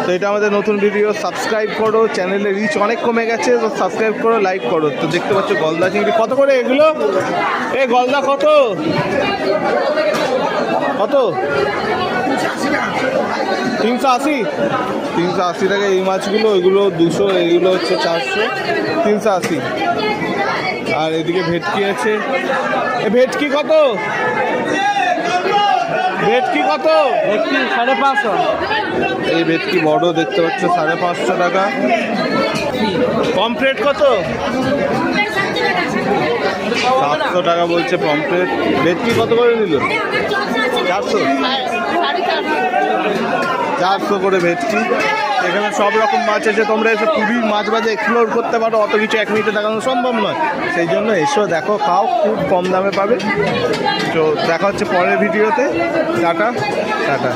তো এটা আমাদের নতুন ভিডিও, সাবস্ক্রাইব করো, চ্যানেলের রিচ অনেক কমে গেছে, তো সাবস্ক্রাইব করো, লাইক করো। তো দেখতে পাচ্ছ গলদা চিংড়ি কত করে এগুলো? এ গলদা কত কত? 380, 380 টাকা এই মাছগুলো। ওইগুলো 200, এইগুলো হচ্ছে 400, 380। আর এদিকে ভেটকি আছে। এ ভেটকি কত? ভেটকি কত? ভেটকি 550। এই ভেটকি বড় দেখতে পাচ্ছ 550 টাকা। পমফ্রেট কত? 700 টাকা বলছে পমফ্রেট। ভেটকি কত করে নিল? 400, 400 করে ভেটকি। এখানে সব রকম মাছ আছে, তোমরা এসে পুরীর মাছ বাজার এক্সপ্লোর করতে পারো। অত কিছু এক মিনিটে দেখানো সম্ভব নয়, সেই জন্য এসো, দেখো, খাও, খুব কম দামে পাবে। তো দেখা হচ্ছে পরের ভিডিওতে। Tata tata.